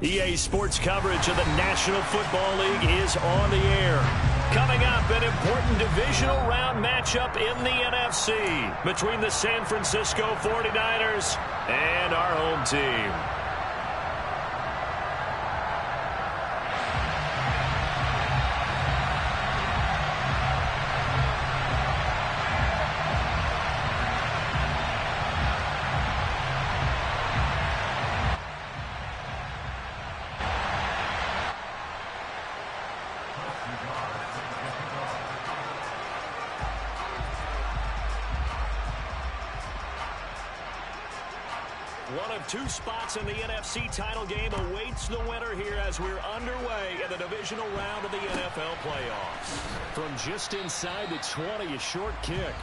EA Sports coverage of the National Football League is on the air. Coming up, an important divisional round matchup in the NFC between the San Francisco 49ers and our home team. One of two spots in the NFC title game awaits the winner here as we're underway in the divisional round of the NFL playoffs. From just inside the 20, a short kick.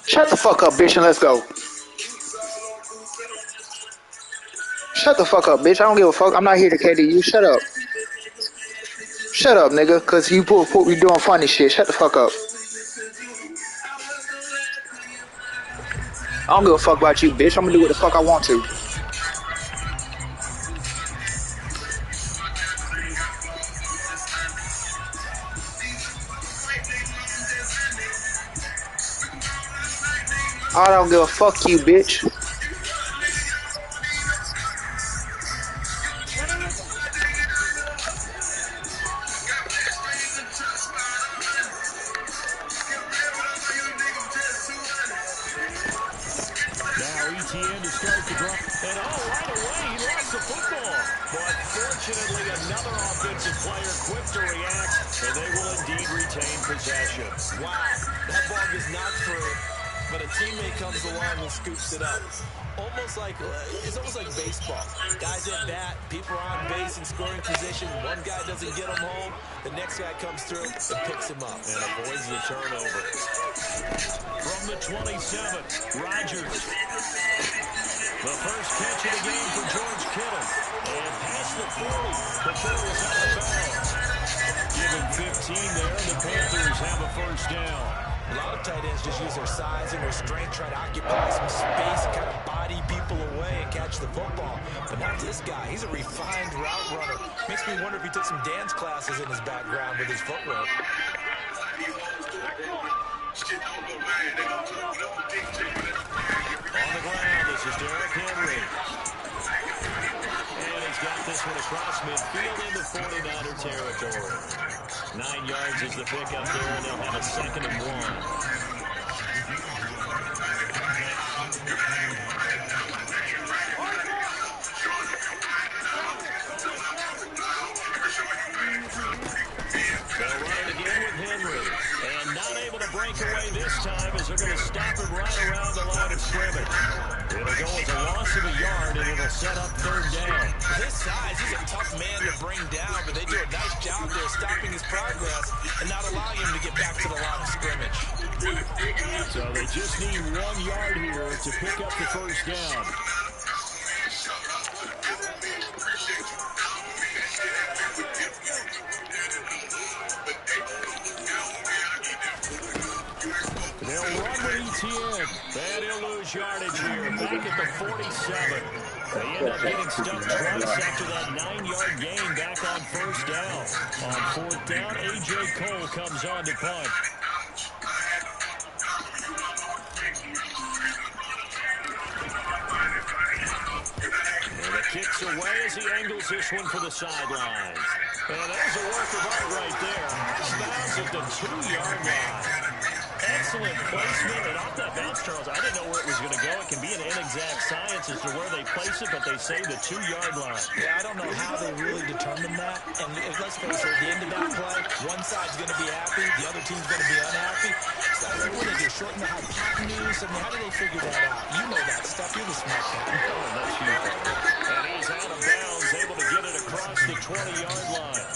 Shut the fuck up, bitch, and let's go. Shut the fuck up, bitch. I don't give a fuck. I'm not here to cater to you. Shut up. Shut up, nigga, because you be doing funny shit. Shut the fuck up. I don't give a fuck about you, bitch. I'm gonna do what the fuck I want to. I don't give a fuck you, bitch. Scoops it up. It's almost like baseball. Guys at bat, people are on base in scoring position. One guy doesn't get him home. The next guy comes through and picks him up and avoids the turnover. From the 27, Rodgers. The first catch of the game for George Kittle. And past the 40 before it was out of bounds. Give him 15 there, and the Panthers have a first down. A lot of tight ends just use their size and their strength, try to occupy some space and kind of body people away and catch the football. But not this guy. He's a refined route runner. Makes me wonder if he took some dance classes in his background with his footwork. On the ground, this is Derrick Henry. And he's got this one across midfield into 49er territory. 9 yards is the pickup there, and they'll have a 2nd and 1. They'll run it again with Henry. And not able to break away this time as they're going to stop him right around the line of scrimmage. It'll go as a loss of a yard, and it'll set up 3rd down. His size, he's a tough man to bring down, but they do a nice job there stopping his progress and not allowing him to get back to the line of scrimmage. So they just need 1 yard here to pick up the first down. They'll run with ETN. And he'll lose yardage here. Back at the 47. They end up getting stuck twice after that 9-yard gain back on 1st down. On 4th down, A.J. Cole comes on to punt. kicks away as he angles this one for the sidelines. And there's a work of art right there. Out of bounds at the 2-yard line. Excellent placement, and off that bounce, Charles, I didn't know where it was going to go. It can be an inexact science as to where they place it, but they say the 2-yard line. Yeah, I don't know how they really determine that. And let's face it, at the end of that play, one side's going to be happy, the other team's going to be unhappy. So what do they do, shorten the hypotenuse? I mean, how do they figure that out? You know that stuff. You're the smart guy. Oh, that's you, and he's out of bounds, able to get it across the 20-yard line.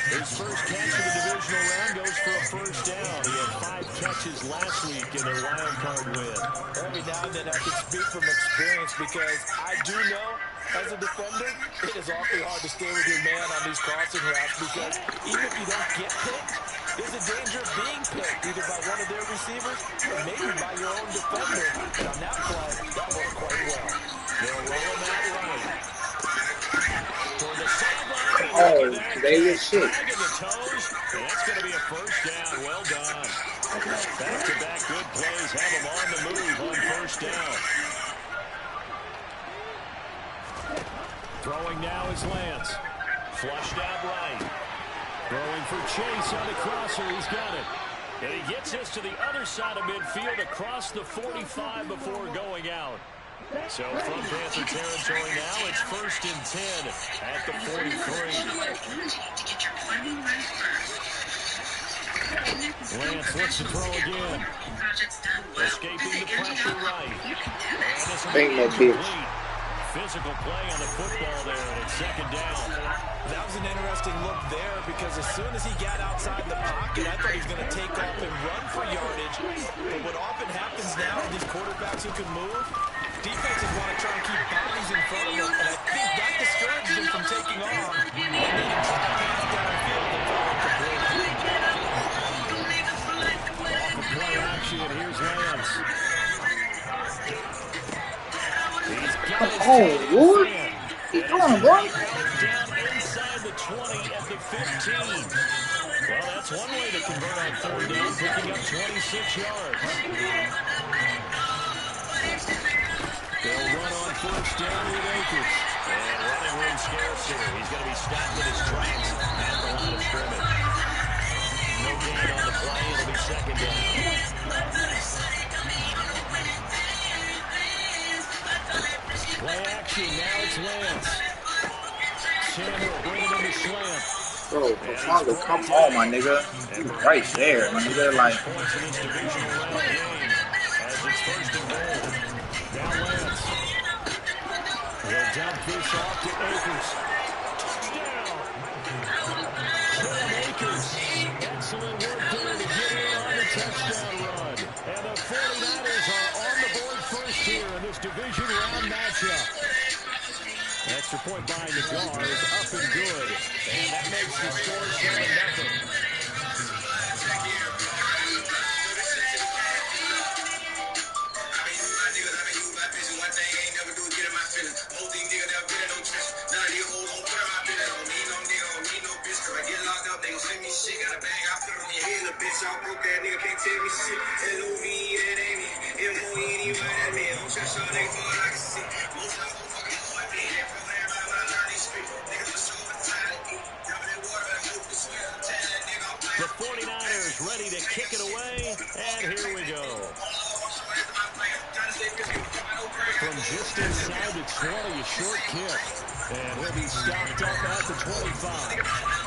His first catch of the divisional round goes for a first down. He had 5 catches last week in their wild card win. Every now and then I can speak from experience because I do know, as a defender, it is awfully hard to stay with your man on these crossing routes because even if you don't get picked, there's a danger of being picked either by one of their receivers or maybe by your own defender. And on that play, that worked quite well. They'll roll him out right. For the sideline. Oh, Vegas shit. Dragging the toes, and that's going to be a first down. Well done. Back-to-back good plays have him on the move on first down. Throwing now is Lance. Flushed out right. Throwing for Chase on the crosser. He's got it. And he gets this to the other side of midfield across the 45 before going out. So from Panther territory now, it's 1st and 10 at the 43. Lance looks to throw again. Escaping the pressure right. And this will be complete. Physical play on the football there, and it's 2nd down. That was an interesting look there because as soon as he got outside the pocket, I thought he was going to take off and run for yardage. But what often happens now with these quarterbacks who can move, defenses want to try and keep bodies in front of them, and I think that discouraged him from taking off. And then he tried to pass downfield and throw it complete. Off of play action, here's Lance. He's got it. Oh, Lord. Keep going, boy. Down inside the 20 at the 15. Well, that's one way to convert on 4th down, picking up 26 yards. They'll run on 1st down with Akers. And running room scarce here. He's going to be stopped in his tracks at the line of scrimmage. No gain on the play. It'll be 2nd down. Play action. Now it's Lance. Samuel bringing him to slant. Bro, Profonga, come on, my nigga. You right there, my nigga. Like, Points in this divisional round game as it's 1st and goal. Now Lance. He'll dump this off to Akers. Touchdown. Cam Akers. Excellent work there to get in on the touchdown run. And the 49ers are on the board first here in this division round matchup. Extra point by Nagar is up and good. And that makes the score 7-0. The 49ers ready to kick it away, and here we go. From just inside the 20, a short kick, and he'll be stopped up at the 25.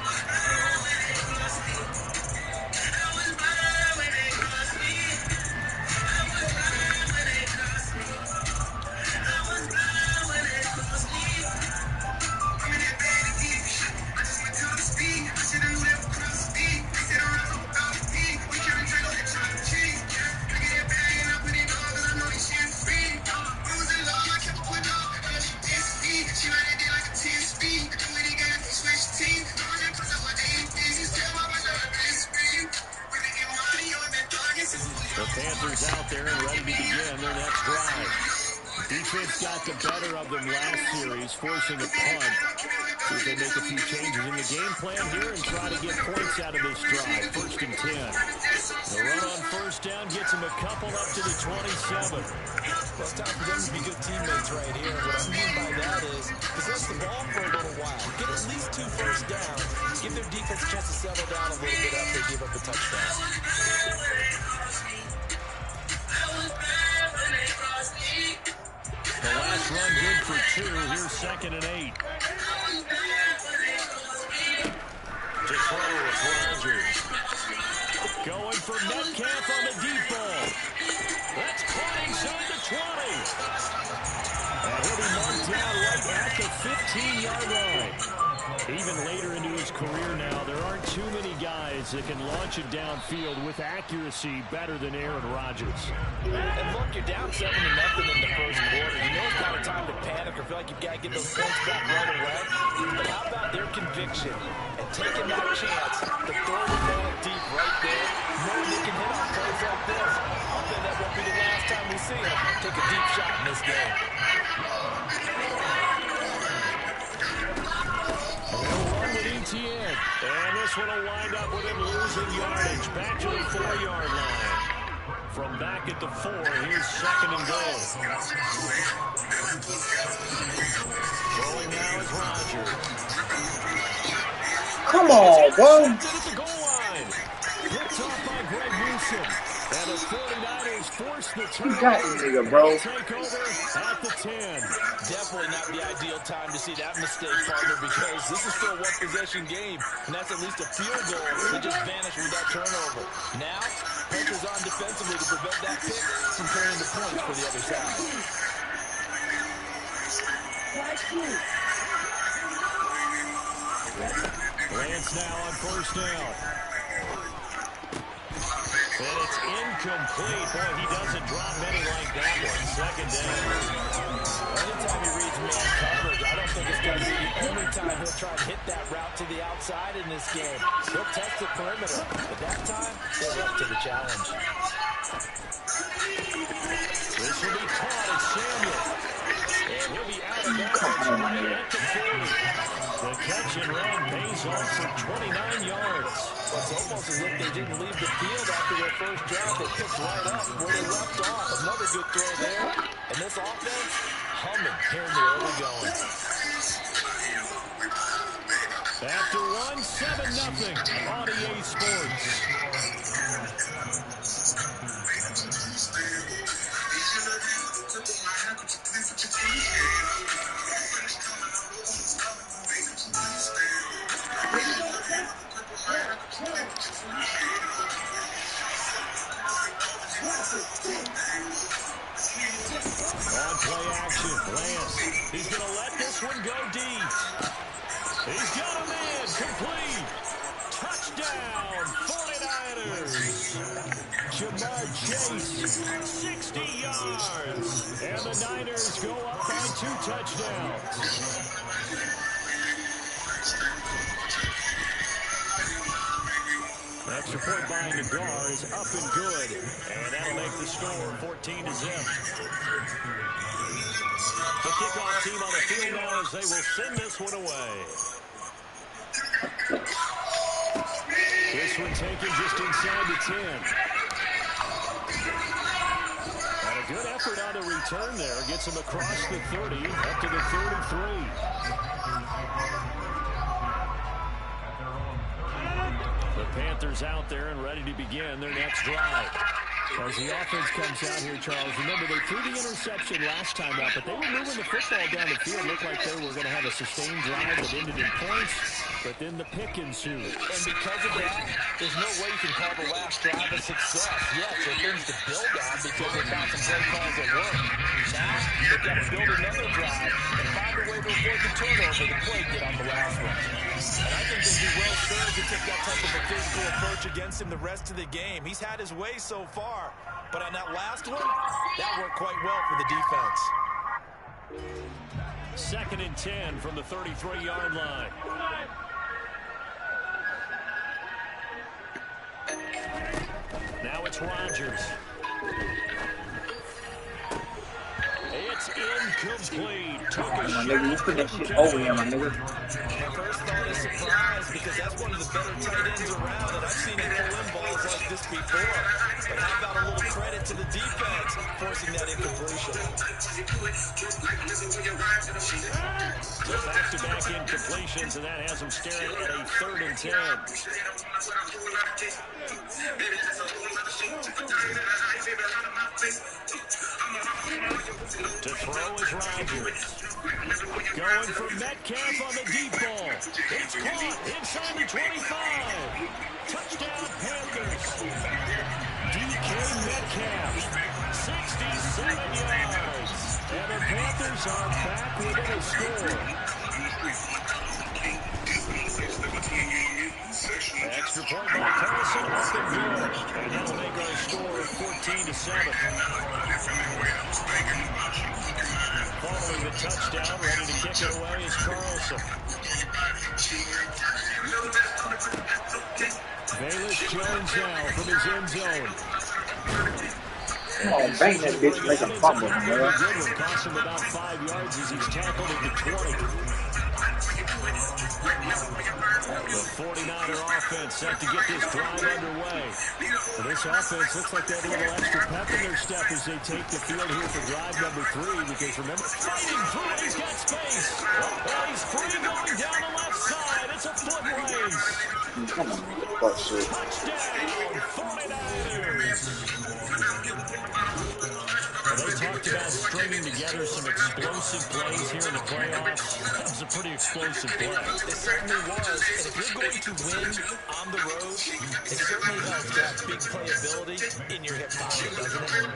The Panthers out there and ready to begin their next drive. Defense got the better of them last series, forcing a punt. See if they make a few changes in the game plan here and try to get points out of this drive. 1st and 10. The run on 1st down gets them a couple up to the 27. Well, it's time for them to be good teammates right here. What I mean by that is, because 2 first downs, give their defense a chance to settle down a little bit after they give up a touchdown. The last run good for 2. Here's 2nd and 8. To throw, it's Rodgers. Going for Metcalf on the deep ball. That's caught inside the 20. And he'll be marked down right at the 15-yard line. Even later into his career now, there aren't too many guys that can launch it downfield with accuracy better than Aaron Rodgers. And look, you're down 7-0 in the first quarter. You know it's not a time to panic or feel like you've got to get those points back right away. But how about their conviction and taking that chance to throw the ball deep right there, knowing they can hit on plays like this. I'll bet that won't be the last time we see him take a deep shot in this game. And this one will wind up with him losing yardage back to the 4-yard line. From back at the 4, here's 2nd and goal. Rolling now is Rodgers. Come on, bro. At the goal line. Picked off by Greg Newsom. And the 49ers force the turnover. You got this nigga, bro. Take over at the 10. Definitely not the ideal time to see that mistake, partner, because this is still a one-possession game, and that's at least a field goal that just vanished with that turnover. Now, pressure's on defensively to prevent that pick from turning the points for the other side. Lance now on 1st down. And it's incomplete. Boy, he doesn't drop many like that one. 2nd down. Anytime he reads man coverage, I don't think it's going to be the only time he'll try to hit that route to the outside in this game. He'll test the perimeter, but that time, they're up to the challenge. This will be caught as Samuel. And he'll be out of bounds right at the 40. The catch and run pays off for 29 yards. It's almost as if they didn't leave the field after their first drive. They picked right up where they left off. Another good throw there. And this offense, humming here in the early going. After one, 7-0 on EA Sports. On play action, Lance. He's going to let this one go deep. He's got a man, complete. Touchdown, 49ers. Jamar Chase, 60 yards. And the Niners go up by 2 touchdowns. Extra point by Nagar is up and good. And that'll make the score 14-0. The kickoff team on the field now as they will send this one away. This one taken just inside the 10. And a good effort on the return there. Gets him across the 30, up to the 33. The Panthers out there and ready to begin their next drive. As the offense comes out here, Charles, remember they threw the interception last time out, but they were moving the football down the field. Looked like they were going to have a sustained drive that ended in points, but then the pick ensued. And because of that, there's no way you can call the last drive a success. Yes, there are things to build on because they found some great calls at work. Now, they've got to build another drive and find a way to avoid the turnover the play did on the last one. And I think they'd be well served to take that type of a physical approach against him the rest of the game. He's had his way so far, but on that last one, that worked quite well for the defense. 2nd and 10 from the 33-yard line. Now it's Rodgers. It's incomplete. Took a shot. Nigga, you put that shit over here, my nigga. My first thought is surprise because that's one of the better tight ends around, and I've seen him pull in balls like this before. But how about a little credit to the defense forcing that incompletion? So back-to-back incompletions, and that has him staring at a 3rd and 10. To throw is Rodgers. Going for Metcalf on the deep ball. It's caught inside the 25. Touchdown, Panthers. DK Metcalf, 67 yards. And the Panthers are back within a score. Extra point by Carlson, up and good. And that'll make our score 14-7. Following the touchdown, ready to kick it away is Carlson. Bayless Jones now from his end zone. Come on, bang that bitch, make a fumble, man. Cost him about 5 yards as he's tackled at the 20. The 49er offense set to get this drive underway. Well, this offense looks like they have a little extra pep in their step as they take the field here for drive number 3. Because remember, fighting through, he's got space. And he's free going down the left side. It's a foot race. Come on, fuck shit. Touchdown, 49ers. Well, they talked about stringing together some explosive plays here in the playoffs. That was a pretty explosive play. It certainly was. And if you're going to win on the road, it certainly helps to have big playability in your hip pocket, doesn't it?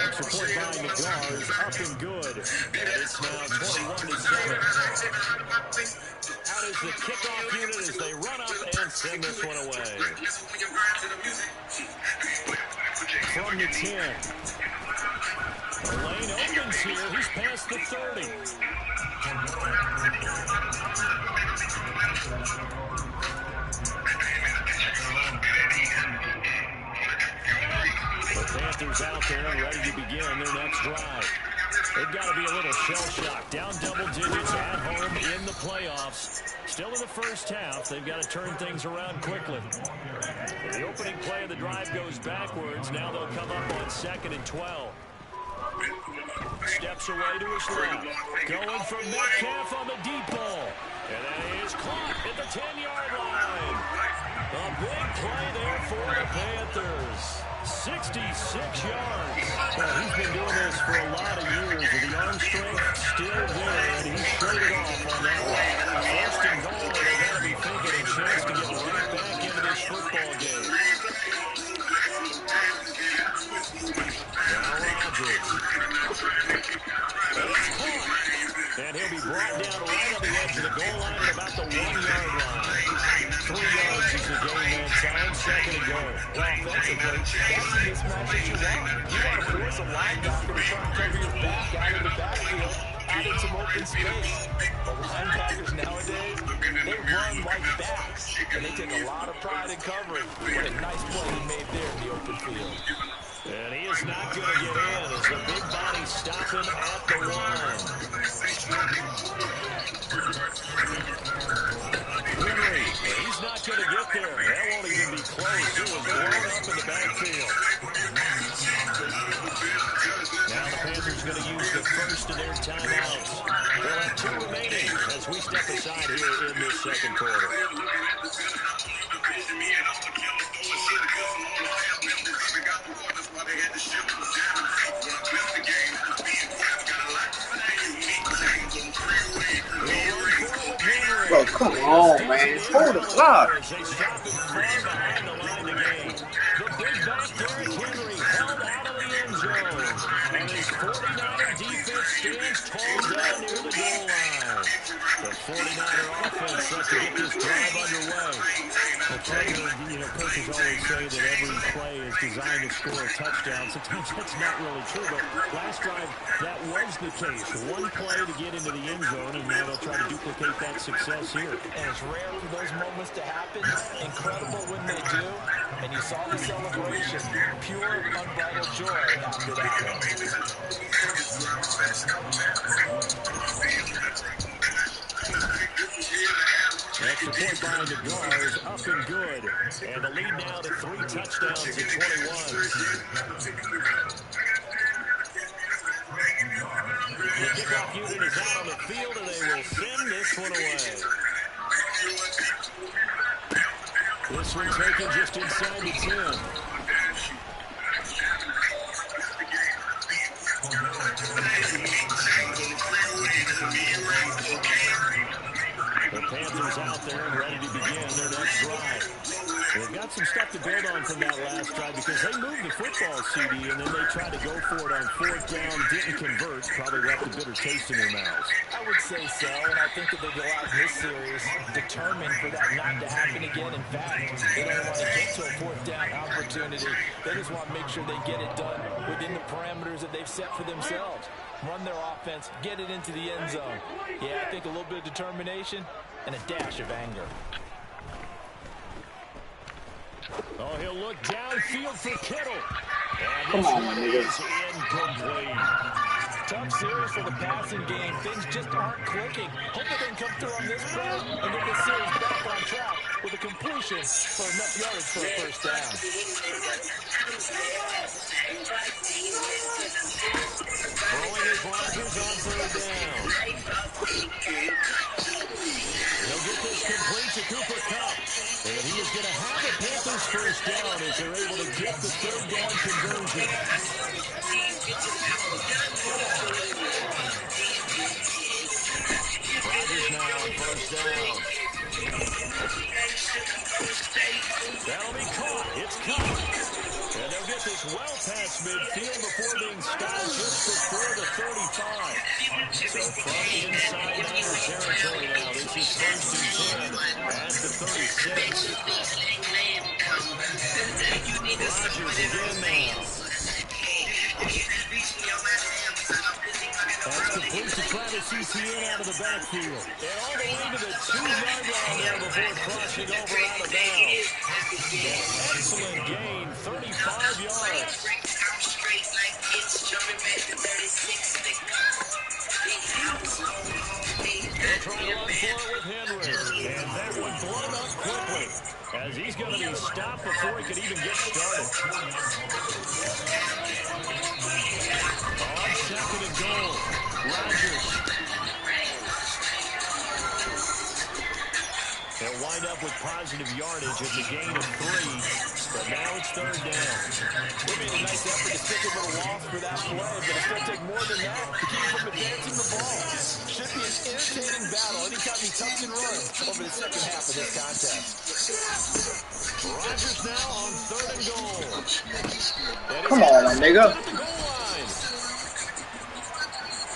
Extra point by Nagars, up and good. And it's now 21-7. Out is the kickoff unit as they run up and send this one away. From the 10. The lane opens here. He's past the 30. The Panthers out there and ready to begin their next drive. They've got to be a little shell-shocked. Down double digits at home in the playoffs. Still in the first half. They've got to turn things around quickly. The opening play of the drive goes backwards. Now they'll come up on 2nd and 12. Steps away to his left. Going for Metcalf on the deep ball. And that is caught at the 10-yard line. A big play there for the Panthers. 66 yards. Well, he's been doing this for a lot of years. And the arm strength still there. And he showed it off on that one. First and goal. They got to be thinking a chance to get right back into this football game. Now Rodgers. And he'll be brought down right on the edge of the goal line at about the 1-yard line. 3 yards is the game man time. 2nd and goal. Well, offensively, that's a mismatch that you want. You want to force a linebacker to try and cover your back out of the backfield, out in some open space. But linebackers nowadays, they run like backs, and they take a lot of pride in covering. What a nice play he made there in the open field. And he is not going to get in as the big body stops him at the 1. Henry, he's not going to get there. That won't even be close. It was blown up in the backfield. Now the Panthers going to use the first of their timeouts. They'll have 2 remaining as we step aside here in this 2nd quarter. Bro, come on, man. Hold the clock. They stop him far behind the line again. The big back Derrick Henry held out of the end zone. And his 49er defense stands tall down near the goal line. The 49er offense set to get this drive underway. Well, coaches always say that every play is designed to score a touchdown. Sometimes that's not really true, but last drive, that was the case. 1 play to get into the end zone, and now they'll try to duplicate that success here. And it's rare for those moments to happen. Incredible when they do. And you saw the celebration. Pure, unbridled joy after that. Extra point by Nagars, up and good. And the lead now to 3 touchdowns at 21. The kickoff unit is out on the field, and they will send this this one away. This one taken just inside the 10. The Panthers out there and ready to begin their next drive. They've got some stuff to build on from that last drive because they moved the football, CD, and then they tried to go for it on 4th down, didn't convert, probably left a bitter taste in their mouths. I would say so, and I think that they go out in this series determined for that not to happen again. In fact, they don't want to get to a 4th down opportunity. They just want to make sure they get it done within the parameters that they've set for themselves. Run their offense, get it into the end zone. Yeah, I think a little bit of determination and a dash of anger. Oh, he'll look downfield for Kittle. And Come this on, one nigga. is incomplete. Tough series for the passing game. Things just aren't clicking. Hopefully they can come through on this play and get this series back on track with a completion for enough yards for a 1st down. Throwing his Rodgers on 3rd down. He'll get this complete to Cooper Kupp. And he is going to have the Panthers 1st down as they're able to get the 3rd down conversion. Rodgers now on 1st down. That'll be caught. It's Kupp. And they'll get this well past midfield before being stopped just before the 35. So from inside Niners territory now, this is 1st and 10 at the 36. Rodgers again now. That's complete to Travis Etienne out of the backfield. And all the way to the 2-yard line there before crossing over out of bounds. Excellent gain, 35 yards. They'll try to run for it with Henry. And that one blown up quickly as he's going to be stopped before he could even get started. On 2nd and goal, Rodgers. They'll wind up with positive yardage at the gain of 3, but now it's 3rd down. They made a nice effort to stick him with a loss for that play, but it's going to take more than that to keep him from advancing the ball. Should be an entertaining battle anytime he tucks and runs over the 2nd half of this contest. Rodgers now on 3rd and goal. Come on, my nigga.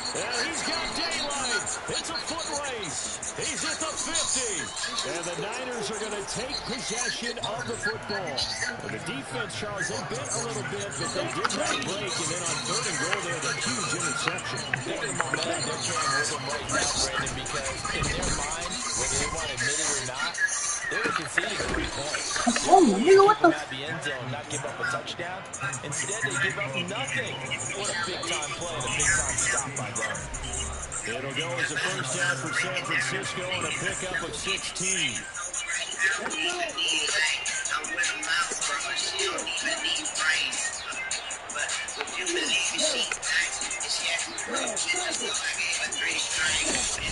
And he's got daylight. It's a foot race. He's at the 50. And the Niners are going to take possession of the football. And the defense, Charles, they bit a little bit, but they did have a break. And then on 3rd and goal, they had a huge interception. They're the momentum they're carrying with them right now, Brandon, because in their mind, whether they want to admit it or not, they were conceding 3 points. Oh, nigga, what the? At the end zone, not give up a touchdown. Instead, they give up nothing. What a big-time play and a big-time stop by them. It'll go as a 1st down for San Francisco and a pickup of 16.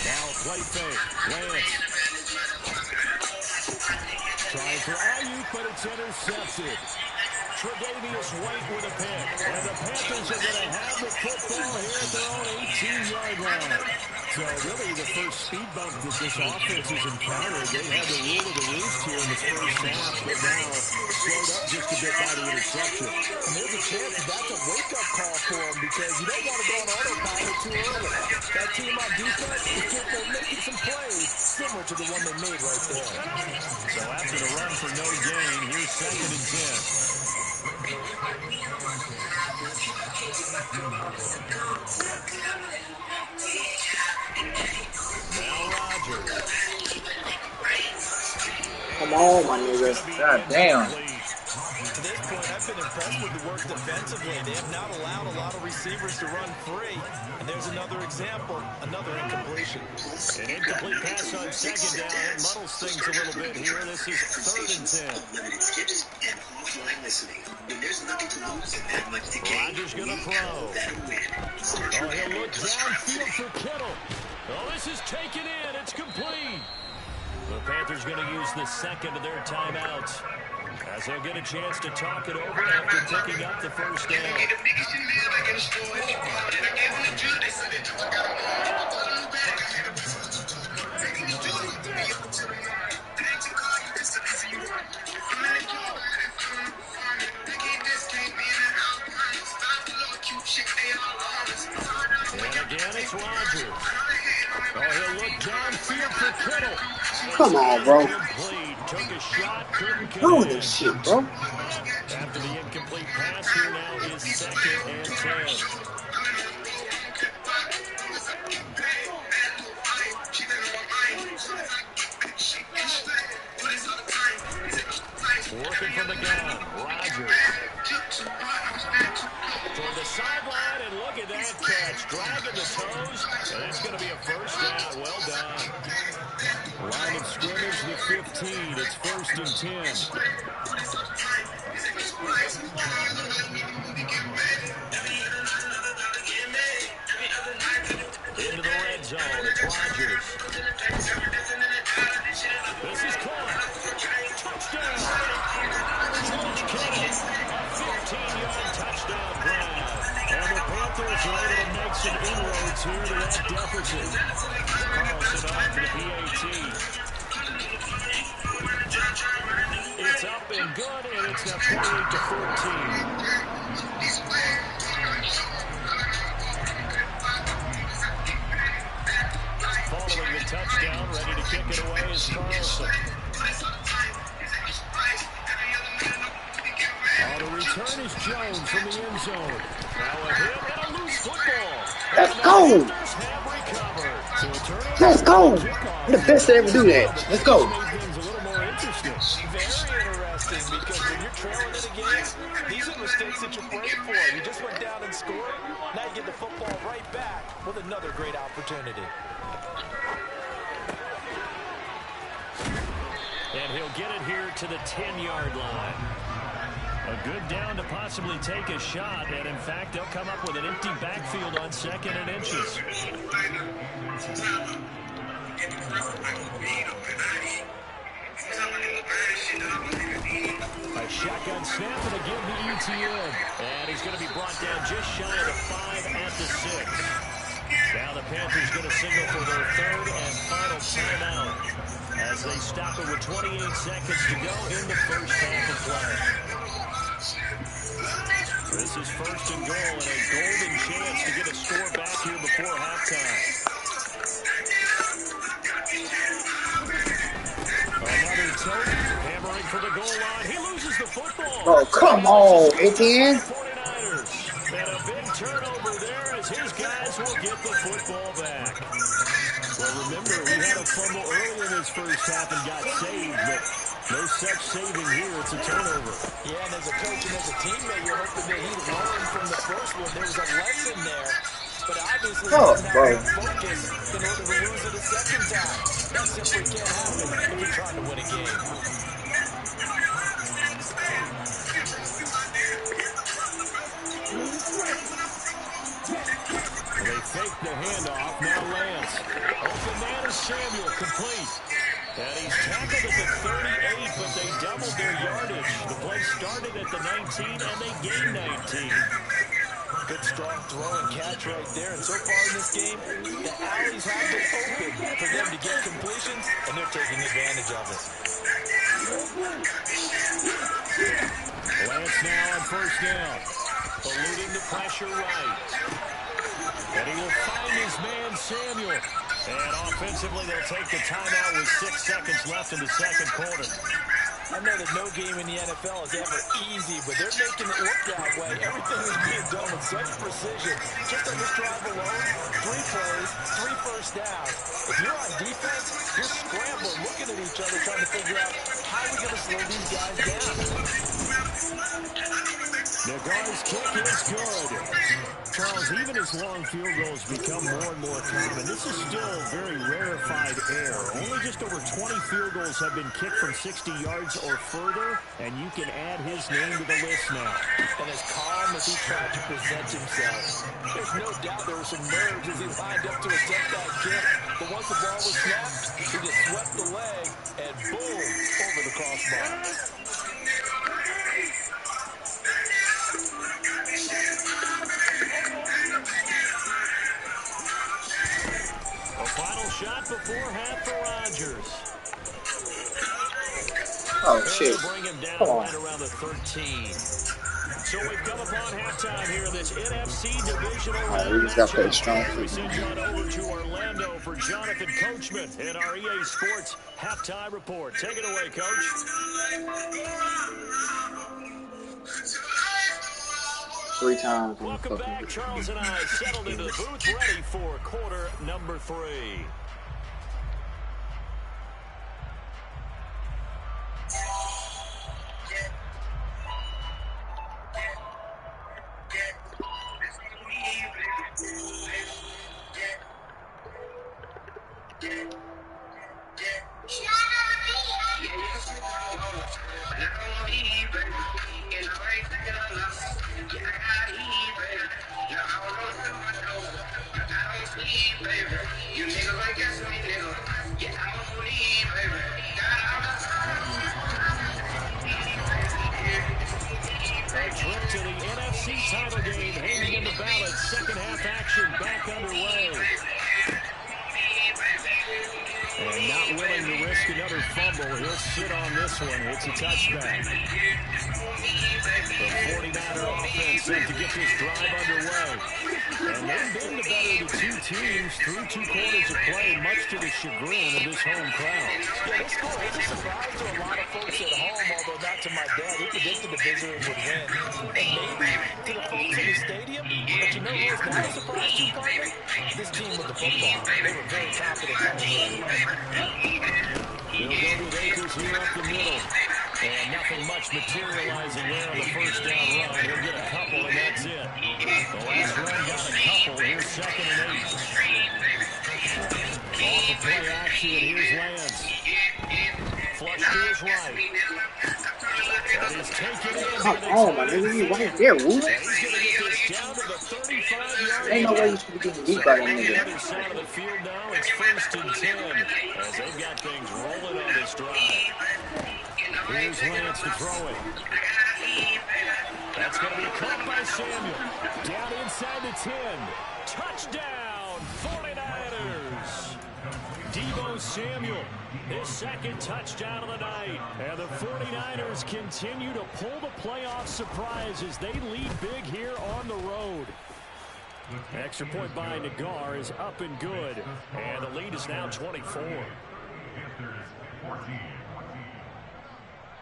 Now play fake. Lance. Trying for Ayuk, but it's intercepted. Tre'Davious White with a pick. And the Panthers are going to have the football here at their own 18-yard line. So really the first speed bump that this offense has encountered. They had the rule of the roost here in this 1st half, but now slowed up just a bit by the interception. And there's a chance that's a wake-up call for them because you don't want to go on autopilot too early. That team on defense is capable of making some plays similar to the one they made right there. So after the run for no gain, here's 2nd and 10. Now Rodgers. Come on, my nigga. God damn. To this point, I've been impressed with the work defensively. They have not allowed a lot of receivers to run free. And there's another example, another incompletion. An incomplete pass on 2nd down. It muddles things a little bit here. This is 3rd and 10. Rodgers going to throw. Oh, he'll look downfield for Kittle. Oh, this is taken in. It's complete. The Panthers going to use the second of their timeouts as they'll get a chance to talk it over after picking up the first down. And again, it's Rodgers. Oh, he'll look downfield for Kittle. Come on, bro. Incomplete. Took a shot, couldn't Wrong with connect. this shit, bro. After the incomplete pass, here now is 2nd and 10. Working from the gun, Rodgers. Toward the sideline, and look at that catch. Dragging the toes, and that's going to be a first down. Well done. Line of scrimmage, the 15. It's 1st and 10. Into the red zone, it's Rodgers. This is caught. Touchdown. George Kittle, a 15-yard touchdown grab. And the Panthers are able to make some inroads here to that deficit. Carlson on for the PAT. It's up and good, and it's now 28-14. Following the touchdown, ready to kick it away is Carlson. On the return is Jones from the end zone. Now a hit and a loose football. Let's go. Let's go. We're the best to ever do that. Let's go. Very interesting because when you're trailing in a game, these are mistakes that you pray for. You just went down and scored. Now you get the football right back with another great opportunity. And he'll get it here to the 10-yard line. A good down to possibly take a shot, and in fact, they'll come up with an empty backfield on 2nd and inches. A shotgun snap and again to ETN. And he's going to be brought down just shy of the 5 at the 6. Now the Panthers going to signal for their 3rd and final timeout as they stop it with 28 seconds to go in the first half of play. This is 1st and goal and a golden chance to get a score back here before halftime. Another Toby hammering for the goal line. He loses the football. Oh, come on, Etienne. And a big turnover there as his guys will get the football back. Well, remember, we had a fumble early in this first half and got saved, but no such saving here. It's a turnover. Yeah, and as a coach and as a teammate, you're hoping that he learned from the first one. There was a lesson there, but obviously he doesn't have enough focus in order to lose it a second time. That simply can't happen if you're trying to win a game. They fake the handoff. Now Lance. Open man is Samuel. Complete. And he's tackled at the 38, but they doubled their yardage. The play started at the 19, and they gained 19. Good strong throw and catch right there. And so far in this game, the alleys have been open for them to get completions, and they're taking advantage of it. Lance now on 1st down. Eluding the pressure right. And he will find his man, Samuel. And offensively, they'll take the timeout with 6 seconds left in the second quarter. I know that no game in the NFL is ever easy, but they're making it look that way. Everything is being done with such precision. Just on this drive alone, 3 plays, 3 first downs. If you're on defense, you're scrambling, looking at each other, trying to figure out how we're going to slow these guys down. Nagar's kick is good. Charles, even as long field goals become more and more common, this is still very rarefied air. Only just over 20 field goals have been kicked from 60 yards or further, and you can add his name to the list now. And as calm as he tried to present himself, there's no doubt there were some nerves as he lined up to attempt that kick. But once the ball was snapped, he just swept the leg and boom, over the crossbar. A final shot before half for Rodgers. Oh shit! Bring him down Come on. right around the 13. So we've come upon halftime here in this NFC divisional round We just got pretty strong. matchup. We send you on over to Orlando for Jonathan Coachman in our EA Sports halftime report. Take it away, Coach. 3 times. Welcome back. Charles and I settled into the booth, ready for quarter number 3. Trip to the NFC title game hanging in the balance. Second half action back underway. And not willing to risk another fumble. He'll sit on this one. It's a touchback. The 49er offense set to get this drive underway. And they've been the better of the two teams through 2 quarters of play, much to the chagrin of this home crowd. Yeah, this score was a surprise to a lot of folks at home, although not to my dad. He predicted the visitors would win. And maybe to the folks in the stadium, but you know who was not a surprise to, partner? This team with the football. They were very confident coming in. He'll go with Akers here up the middle. And nothing much materializing there on the first down run. He'll get a couple, and that's it. The last run got a couple. Here's 2nd and 8. Off of play action, and here's Lance. Flush to his right. That is taken in. Come on, my nigga, you right there, woo. He's going to get this down to the 35-yard Ain't no way you should be getting beat by that on the nigga. other side of the field now. It's 1st and 10 as they've got things rolling on this drive. Here's Lance to throw it. That's going to be caught by Samuel. Down inside the 10. Touchdown, 49ers. Deebo Samuel, his 2nd touchdown of the night. And the 49ers continue to pull the playoff surprise as they lead big here on the road. Extra point by Nagar is up and good. And the lead is now 24.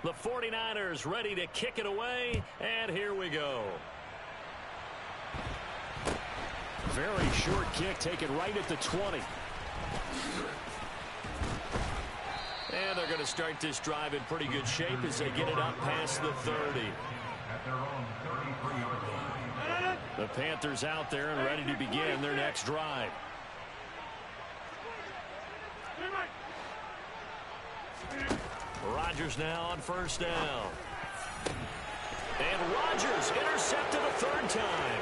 The 49ers ready to kick it away, and here we go. Very short kick taken right at the 20. And they're going to start this drive in pretty good shape as they get it up past the 30. The Panthers out there and ready to begin their next drive. Rodgers now on first down. And Rodgers intercepted a 3rd time.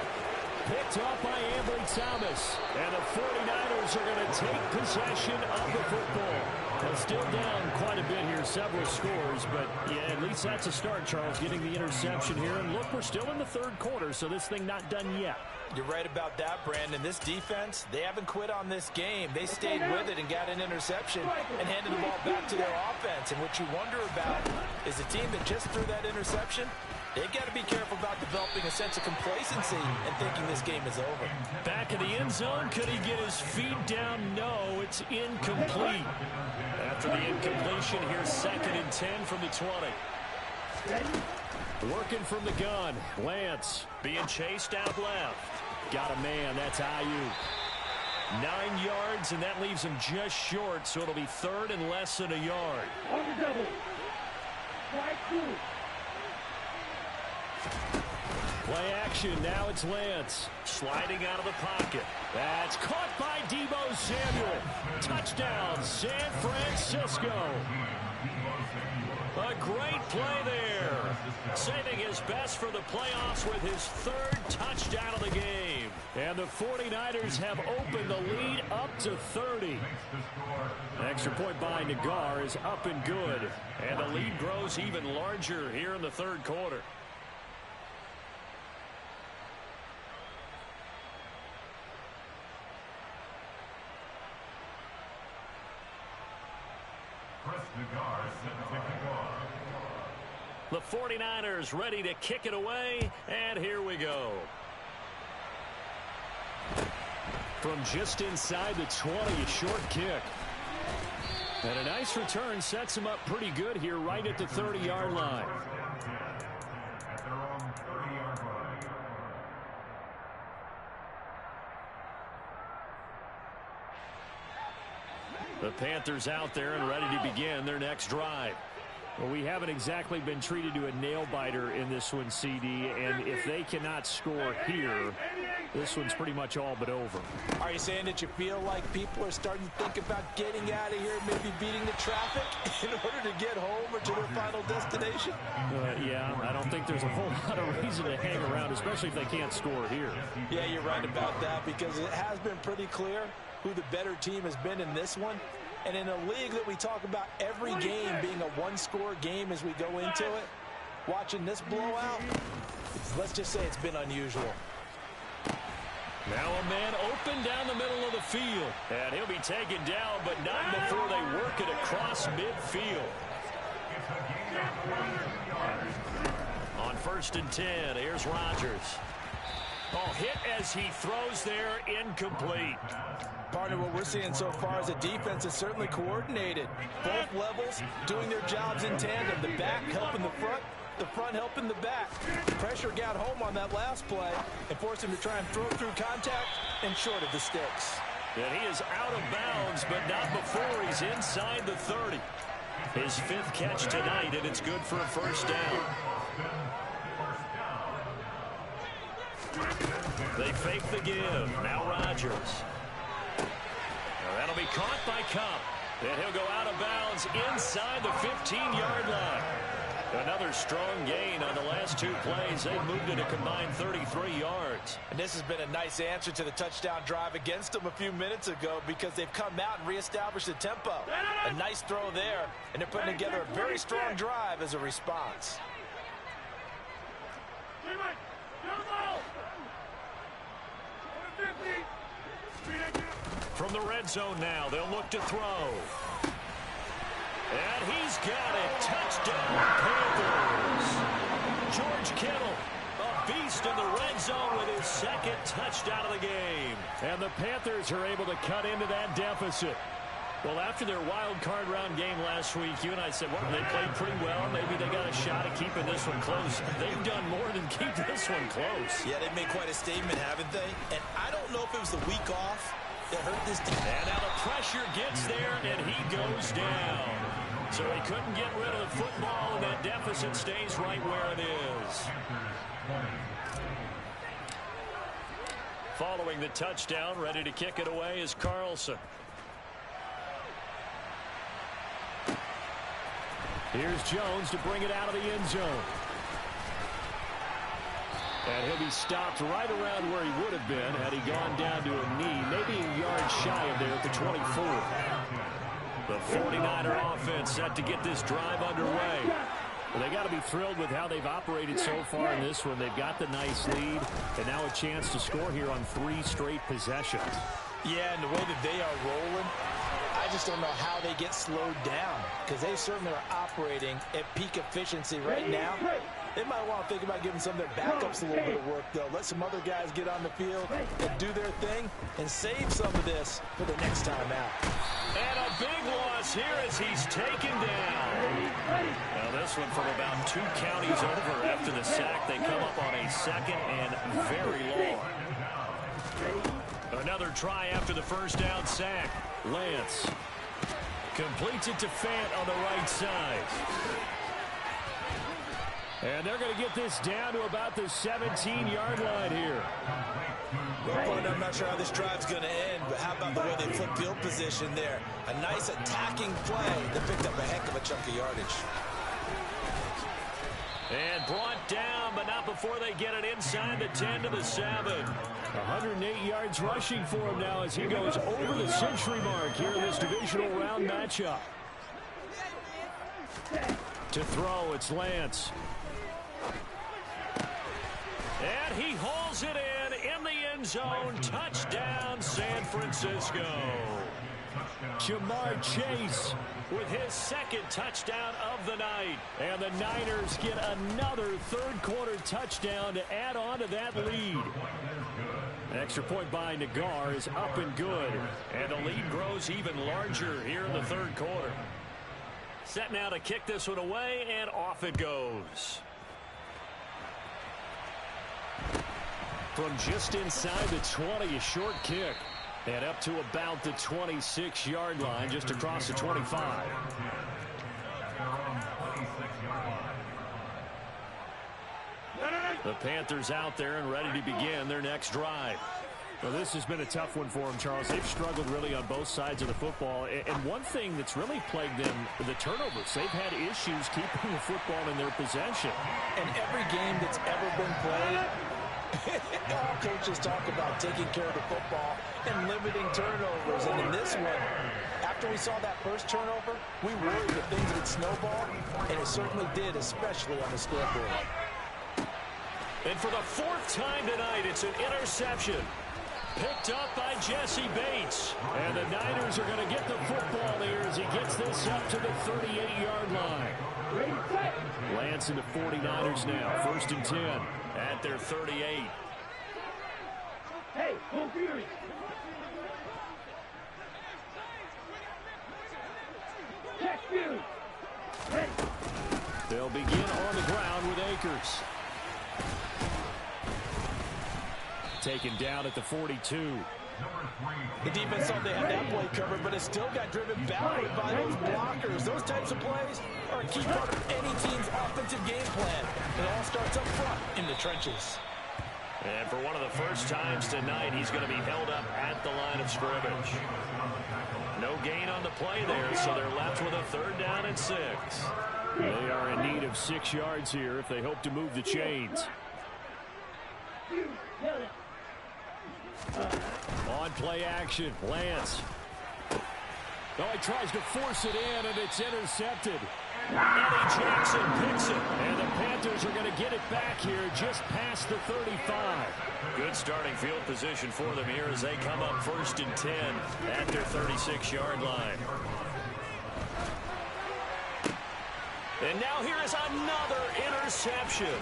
Picked up by Ambry Thomas. And the 49ers are going to take possession of the football. They're still down quite a bit here, several scores. But, yeah, at least that's a start, Charles, getting the interception here. And, look, we're still in the 3rd quarter, so this thing not done yet. You're right about that, Brandon. This defense, they haven't quit on this game. They stayed with it and got an interception and handed the ball back to their offense. And what you wonder about is the team that just threw that interception, they've got to be careful about developing a sense of complacency and thinking this game is over. Back in the end zone, could he get his feet down? No, it's incomplete. After the incompletion, here's 2nd and 10 from the 20. Working from the gun, Lance being chased out left. Got a man, that's Ayuk. 9 yards, and that leaves him just short, so it'll be 3rd and less than a yard. Play action. Now it's Lance. Sliding out of the pocket. That's caught by Deebo Samuel. Touchdown, San Francisco. A great play there. Saving his best for the playoffs with his third touchdown of the game. And the 49ers have opened the lead up to 30. Extra point by Nagar is up and good. And the lead grows even larger here in the third quarter. The 49ers ready to kick it away, and here we go. From just inside the 20, a short kick. And a nice return sets him up pretty good here right at the 30-yard line. The Panthers out there and ready to begin their next drive. Well, we haven't exactly been treated to a nail-biter in this one, CD, and if they cannot score here, this one's pretty much all but over. Are you saying that you feel like people are starting to think about getting out of here, maybe beating the traffic in order to get home or to their final destination? Yeah, I don't think there's a whole lot of reason to hang around, especially if they can't score here. Yeah, you're right about that, because it has been pretty clear who the better team has been in this one. And in a league that we talk about every game being a one-score game as we go into it, watching this blowout, let's just say it's been unusual. Now a man open down the middle of the field. And he'll be taken down, but not before they work it across midfield. On 1st and 10, here's Rodgers. Oh, hit as he throws there, incomplete. Partner, what we're seeing so far is the defense is certainly coordinated. Both levels doing their jobs in tandem. The back helping the front helping the back. Pressure got home on that last play and forced him to try and throw through contact and short of the sticks. And he is out of bounds, but not before he's inside the 30. His 5th catch tonight, and it's good for a first down. They fake the give. Now Rodgers. That'll be caught by Cup. And he'll go out of bounds inside the 15-yard line. Another strong gain on the last 2 plays. They moved it a combined 33 yards. And this has been a nice answer to the touchdown drive against them a few minutes ago, because they've come out and reestablished the tempo. A nice throw there, and they're putting together a very strong drive as a response. From the red zone now, they'll look to throw. And he's got it. Touchdown, Panthers. George Kittle, a beast in the red zone with his 2nd touchdown of the game. And the Panthers are able to cut into that deficit. Well, after their wild card round game last week, you and I said, well, they played pretty well. Maybe they got a shot at keeping this one close. They've done more than keep this one close. Yeah, they've made quite a statement, haven't they? And I don't know if it was the week off that hurt this team. And now the pressure gets there, and he goes down. So he couldn't get rid of the football, and that deficit stays right where it is. Following the touchdown, ready to kick it away is Carlson. Here's Jones to bring it out of the end zone. And he'll be stopped right around where he would have been had he gone down to a knee, maybe a yard shy of there at the 24. The 49er offense set to get this drive underway. Well, they got to be thrilled with how they've operated so far in this one. They've got the nice lead, and now a chance to score here on 3 straight possessions. Yeah, and the way that they are rolling, I just don't know how they get slowed down, because they certainly are operating at peak efficiency right now. They might want to think about giving some of their backups a little bit of work, though. Let some other guys get on the field and do their thing and save some of this for the next time out. And a big loss here as he's taken down. Now this one from about 2 counties over after the sack. They come up on a 2nd and very long. Another try after the first down sack. Lance completes it to Fant on the right side. And they're going to get this down to about the 17-yard line here. Well, I'm not sure how this drive's going to end, but how about the way they flip field position there? A nice attacking play that picked up a heck of a chunk of yardage. And brought down, but not before they get it inside the 10 to the 7. 108 yards rushing for him now as he goes over the century mark here in this divisional round matchup. To throw, it's Lance. And he hauls it in the end zone. Touchdown, San Francisco. Jamar Chase with his second touchdown of the night. And the Niners get another third-quarter touchdown to add on to that lead. An extra point by Nagar is up and good. And the lead grows even larger here in the third quarter. Set now to kick this one away, and off it goes. From just inside the 20, a short kick. And up to about the 26-yard line, just across the 25. The Panthers out there and ready to begin their next drive. Well, this has been a tough one for them, Charles. They've struggled really on both sides of the football. And one thing that's really plagued them, the turnovers. They've had issues keeping the football in their possession. And every game that's ever been played, all coaches talk about taking care of the football and limiting turnovers. And in this one, after we saw that first turnover, we worried that things would snowball, and it certainly did, especially on the scoreboard. And for the fourth time tonight, it's an interception. Picked up by Jesse Bates. And the Niners are going to get the football here as he gets this up to the 38-yard line. Lance into 49ers now. First and 10 at their 38. Hey, go Fury. Check Fury. Hey. They'll begin on the ground with Akers. Taken down at the 42. The defense thought they had that play covered, but it still got driven backward by those blockers. Those types of plays are a key part of any team's offensive game plan. It all starts up front in the trenches. And for one of the first times tonight, he's going to be held up at the line of scrimmage. No gain on the play there, so they're left with a third down and 6. They are in need of 6 yards here if they hope to move the chains. On play action, Lance. Oh, he tries to force it in, and it's intercepted. Eddie Jackson picks it, and the Panthers are going to get it back here just past the 35. Good starting field position for them here as they come up first and 10 at their 36-yard line. And now here is another interception.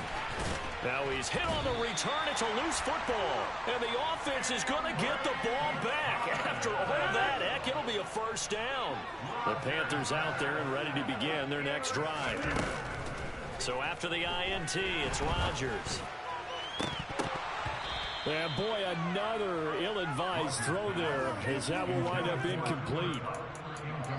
Now he's hit on the return. It's a loose football. And the offense is going to get the ball back. After all that, heck, it'll be a first down. The Panthers out there and ready to begin their next drive. So after the INT, it's Rodgers. And boy, another ill-advised throw there as that will wind up incomplete.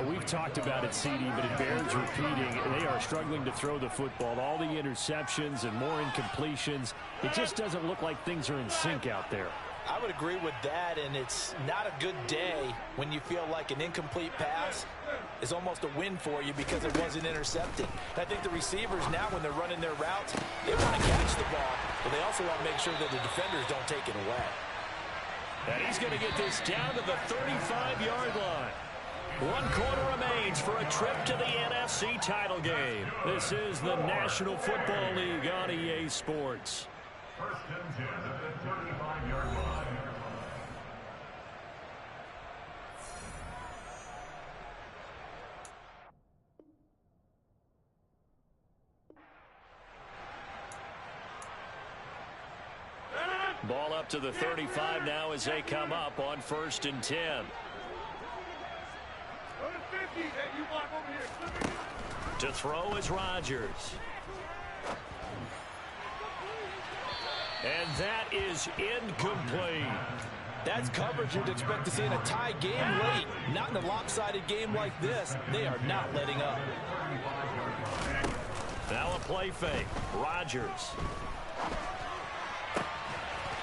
We've talked about it, CD, but it bears repeating. They are struggling to throw the football. All the interceptions and more incompletions. It just doesn't look like things are in sync out there. I would agree with that, and it's not a good day when you feel like an incomplete pass is almost a win for you because it wasn't intercepted. I think the receivers now, when they're running their routes, they want to catch the ball, but they also want to make sure that the defenders don't take it away. And he's going to get this down to the 35-yard line. 1 quarter remains for a trip to the NFC title game. This is the National Football League on EA Sports. First and 10 at the 35-yard line. Ball up to the 35 now as they come up on first and 10. To throw is Rodgers. And that is incomplete. That's coverage you'd expect to see in a tie game late. Not in a lopsided game like this. They are not letting up. Now a play fake. Rodgers.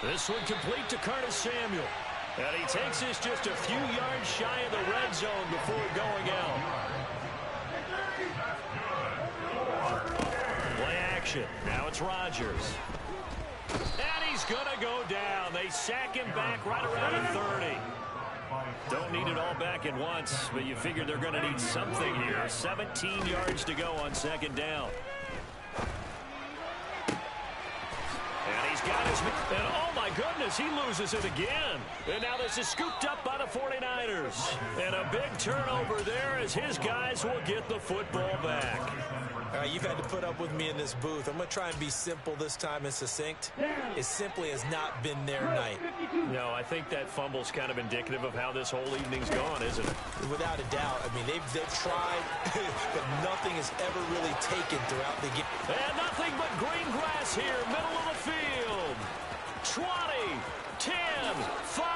This one complete to Curtis Samuel. And he takes this just a few yards shy of the red zone before going out. Play action. Now it's Rodgers. And he's going to go down. They sack him back right around the 30. Don't need it all back at once, but you figure they're going to need something here. 17 yards to go on second down. And he's got his... And oh, my goodness, he loses it again. And now this is scooped up by the 49ers. And a big turnover there as his guys will get the football back. All right, you've had to put up with me in this booth. I'm going to try and be simple this time and succinct. It simply has not been their night. No, I think that fumble's kind of indicative of how this whole evening's gone, isn't it? Without a doubt. I mean, they've tried, but nothing has ever really taken throughout the game. And nothing but green grass here, middle of the field. 20, 10, 5,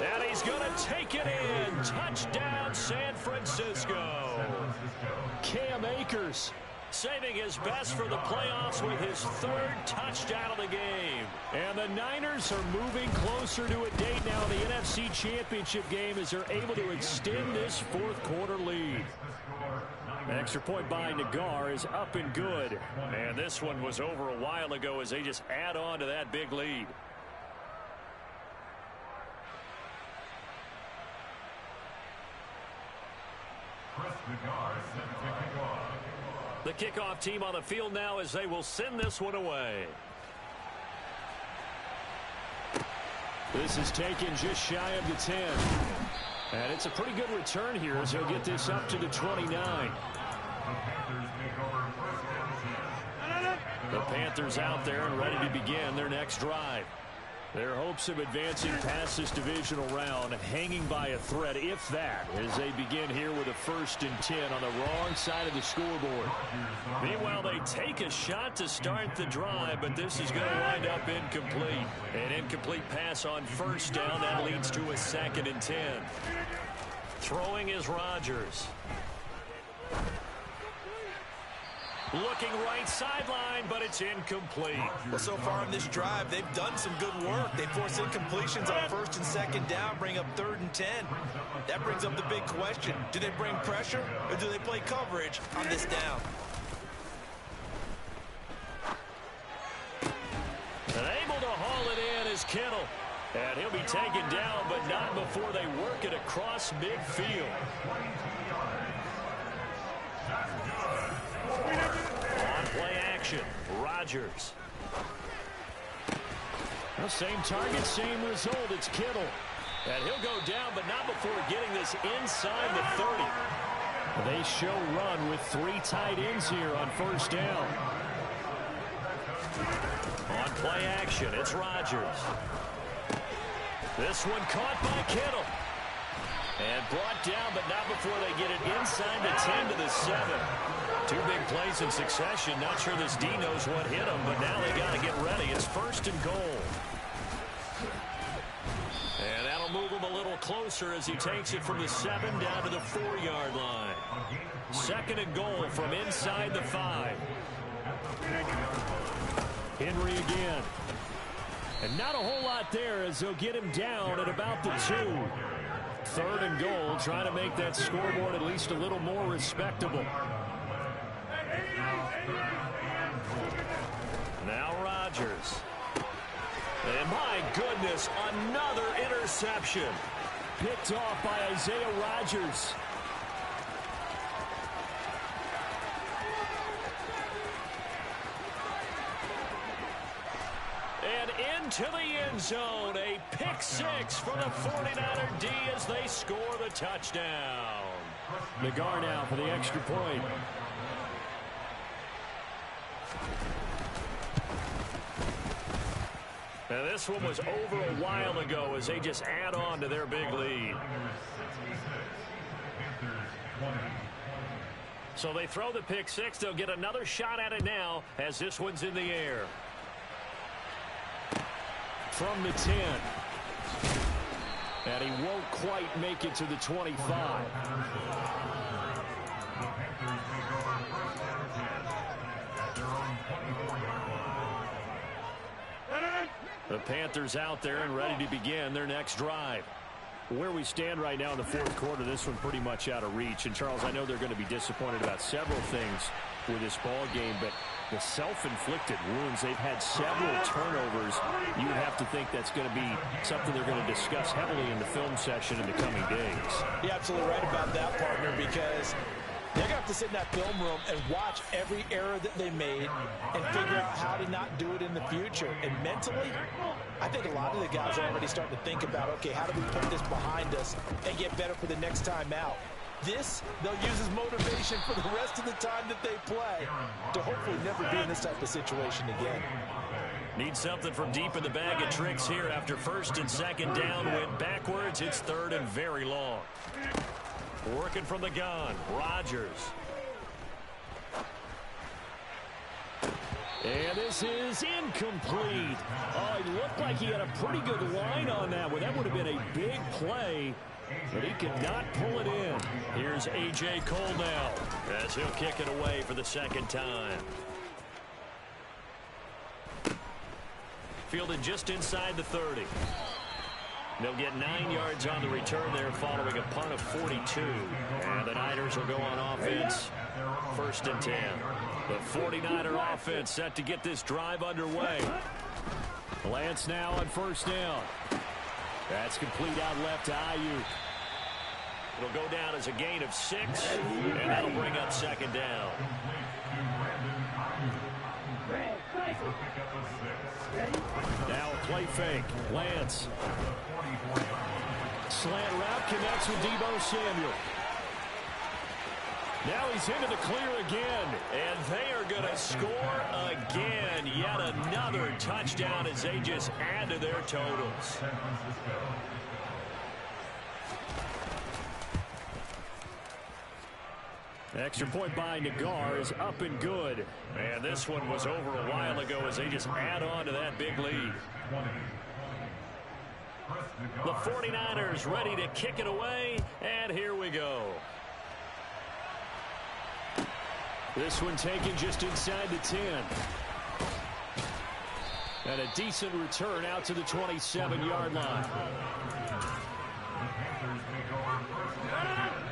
and he's going to take it in. Touchdown, San Francisco. Cam Akers saving his best for the playoffs with his third touchdown of the game. And the Niners are moving closer to a date now in the NFC Championship game as they're able to extend this fourth quarter lead. Extra point by Nagar is up and good. And this one was over a while ago as they just add on to that big lead. The kickoff team on the field now as they will send this one away. This is taken just shy of the 10. And it's a pretty good return here as he'll get this up to the 29. The Panthers out there and ready to begin their next drive. Their hopes of advancing past this divisional round hanging by a thread, if that, as they begin here with a 1st and 10 on the wrong side of the scoreboard. Meanwhile, they take a shot to start the drive, but this is going to wind up incomplete. An incomplete pass on 1st down. That leads to a 2nd and 10. Throwing is Rodgers. Looking right sideline, but it's incomplete. Well, so far on this drive, they've done some good work. They force incompletions on 1st and 2nd down, bring up 3rd and 10. That brings up the big question. Do they bring pressure, or do they play coverage on this down? And able to haul it in is Kittle. And he'll be taken down, but not before they work it across midfield. On play action, Rodgers. Well, same target, same result. It's Kittle. And he'll go down, but not before getting this inside the 30. They show run with 3 tight ends here on 1st down. On play action, it's Rodgers. This one caught by Kittle. And brought down, but not before they get it inside the 10 to the 7. 2 big plays in succession. Not sure this D knows what hit him, but now they got to get ready. It's 1st and goal. And that'll move him a little closer as he takes it from the 7 down to the 4-yard line. 2nd and goal from inside the 5. Henry again. And not a whole lot there as they'll get him down at about the 2. 3rd and goal, trying to make that scoreboard at least a little more respectable. Now Rodgers. And my goodness, another interception. Picked off by Isaiah Rodgers. And into the end zone, a pick 6 for the 49er D as they score the touchdown. Nagar now for the extra point. Now this one was over a while ago as they just add on to their big lead. So they throw the pick 6. They'll get another shot at it now as this one's in the air. From the 10. And he won't quite make it to the 25. The Panthers out there and ready to begin their next drive. Where we stand right now in the fourth quarter, this one pretty much out of reach. And, Charles, I know they're going to be disappointed about several things with this ball game, but the self-inflicted wounds, they've had several turnovers. You would have to think that's going to be something they're going to discuss heavily in the film session in the coming days. You're absolutely right about that, partner, because they're going to have to sit in that film room and watch every error that they made and figure out how to not do it in the future. And mentally, I think a lot of the guys are already starting to think about, okay, how do we put this behind us and get better for the next time out? This, they'll use as motivation for the rest of the time that they play to hopefully never be in this type of situation again. Need something from deep in the bag of tricks here after first and second down went backwards. It's third and very long. Working from the gun, Rodgers. And this is incomplete. Oh, it looked like he had a pretty good line on that one. That would have been a big play, but he could not pull it in. Here's A.J. Cole now as he'll kick it away for the second time. Fielded just inside the 30. They'll get 9 yards on the return there following a punt of 42. And the Niners will go on offense. First and 10. The 49er offense set to get this drive underway. Lance now on first down. That's complete out left to Ayuk. It'll go down as a gain of 6, and that'll bring up second down. Now a play fake. Lance. Slant route connects with Deebo Samuel. Now he's into the clear again. And they are going to score again. Yet another touchdown as they just add to their totals. Extra point by Nagar is up and good. And this one was over a while ago as they just add on to that big lead. The 49ers ready to kick it away, and here we go. This one taken just inside the 10. And a decent return out to the 27-yard line.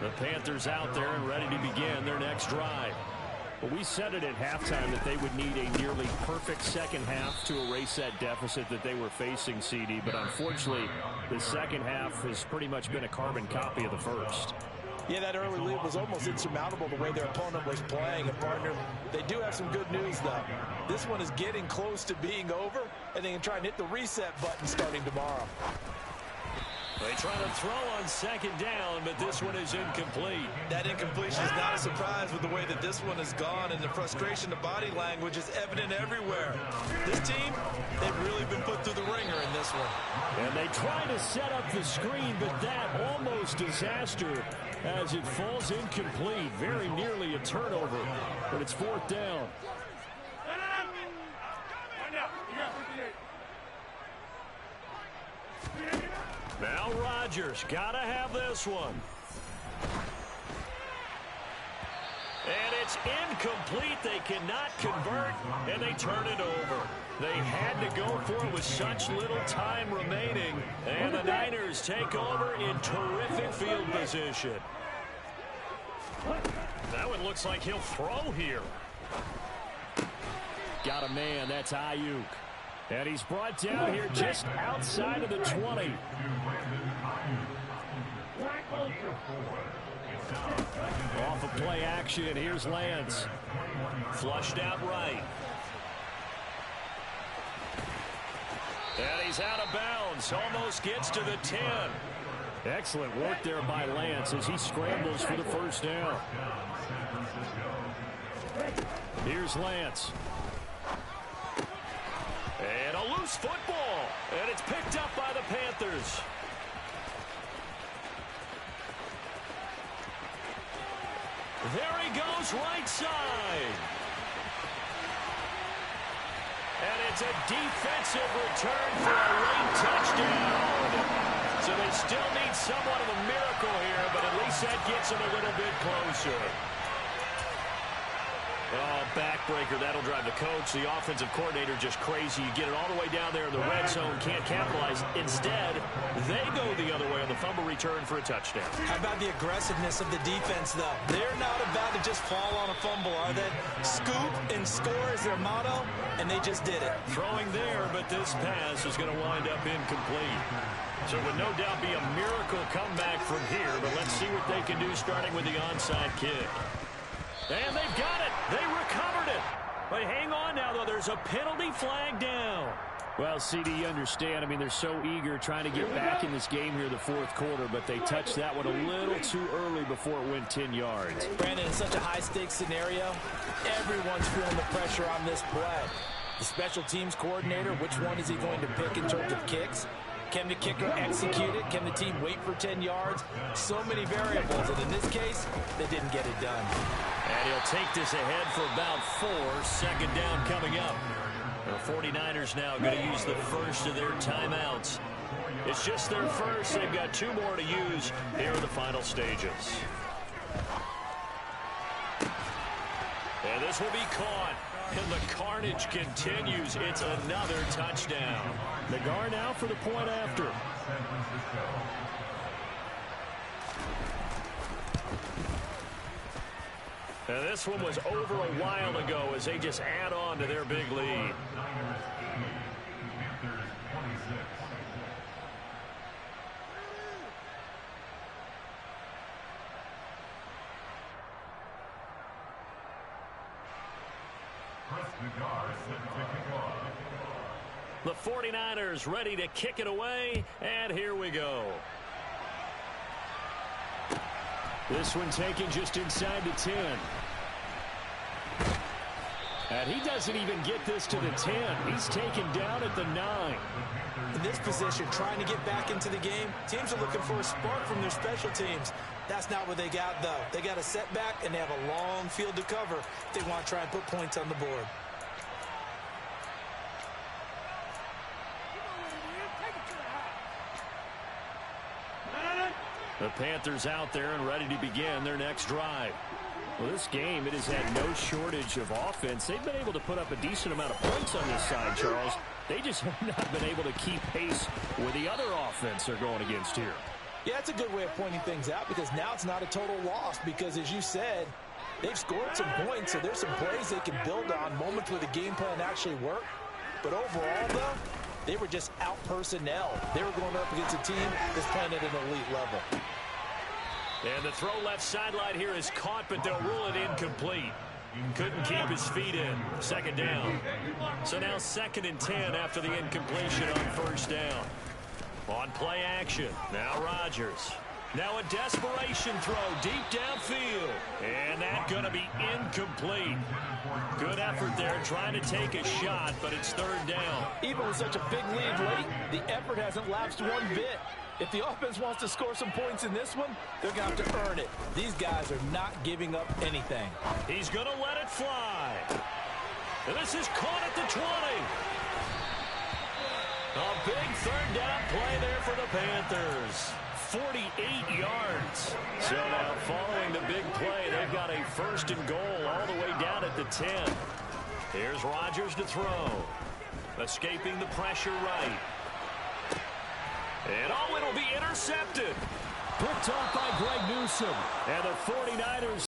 The Panthers out there and ready to begin their next drive. Well, we said it at halftime that they would need a nearly perfect second half to erase that deficit that they were facing, CD. But unfortunately, the second half has pretty much been a carbon copy of the first. Yeah, that early lead was almost insurmountable the way their opponent was playing. And, partner, they do have some good news, though. This one is getting close to being over, and they can try and hit the reset button starting tomorrow. They try to throw on second down, but this one is incomplete. That incompletion is not a surprise with the way that this one has gone, and the frustration, the body language is evident everywhere. This team, they've really been put through the ringer in this one. And they try to set up the screen, but that almost disaster as it falls incomplete. Very nearly a turnover, but it's fourth down. Now Rodgers, gotta have this one. And it's incomplete. They cannot convert, and they turn it over. They had to go for it with such little time remaining, and the Niners take over in terrific field position. That one looks like he'll throw here. Got a man, that's Ayuk. And he's brought down here just outside of the 20. Off of play action, here's Lance. Flushed out right. And he's out of bounds. Almost gets to the 10. Excellent work there by Lance as he scrambles for the first down. Here's Lance. And a loose football. And it's picked up by the Panthers. There he goes, right side. And it's a defensive return for a late touchdown. So they still need somewhat of a miracle here, but at least that gets them a little bit closer. Oh, backbreaker. That'll drive the coach, the offensive coordinator, just crazy. You get it all the way down there in the red zone, can't capitalize. Instead, they go the other way on the fumble return for a touchdown. How about the aggressiveness of the defense, though? They're not about to just fall on a fumble, are they? Scoop and score is their motto, and they just did it. Throwing there, but this pass is going to wind up incomplete. So it would no doubt be a miracle comeback from here, but let's see what they can do starting with the onside kick. And they've got it. They recovered it. But hang on now, though. There's a penalty flag down. Well, CD, you understand. I mean, they're so eager trying to get back in this game here in the fourth quarter, but they touched that one a little too early before it went 10 yards. Brandon, in such a high-stakes scenario, everyone's feeling the pressure on this play. The special teams coordinator, which one is he going to pick in terms of kicks? Can the kicker execute it? Can the team wait for 10 yards? So many variables, and in this case, they didn't get it done. And he'll take this ahead for about 4. Second down coming up. The 49ers now going to use the first of their timeouts. It's just their first. They've got 2 more to use here in the final stages. And this will be caught. And the carnage continues. It's another touchdown. Nagar now for the point after. And this one was over a while ago as they just add on to their big lead. The 49ers ready to kick it away, and here we go. This one taken just inside the 10. And he doesn't even get this to the 10. He's taken down at the 9. In this position, trying to get back into the game, teams are looking for a spark from their special teams. That's not what they got, though. They got a setback, and they have a long field to cover if they want to try and put points on the board. The Panthers out there and ready to begin their next drive. Well, this game, it has had no shortage of offense. They've been able to put up a decent amount of points on this side, Charles. They just have not been able to keep pace with the other offense they're going against here. Yeah, it's a good way of pointing things out because now it's not a total loss because, as you said, they've scored some points, so there's some plays they can build on, moments where the game plan actually worked. But overall, though, they were just out-personnel. They were going up against a team that's playing at an elite level. And the throw left sideline here is caught, but they'll rule it incomplete. Couldn't keep his feet in. Second down. So now 2nd and 10 after the incompletion on first down. On play action. Now Rodgers. Now a desperation throw deep downfield. And that's going to be incomplete. Good effort there trying to take a shot, but it's 3rd down. Even with such a big lead late, the effort hasn't lapsed one bit. If the offense wants to score some points in this one, they're going to have to earn it. These guys are not giving up anything. He's going to let it fly. And this is caught at the 20. A big 3rd down play there for the Panthers. 48 yards. So now following the big play, they've got a 1st and goal all the way down at the 10. Here's Rodgers to throw. Escaping the pressure right. And it'll be intercepted. Picked off by Greg Newsome. And the 49ers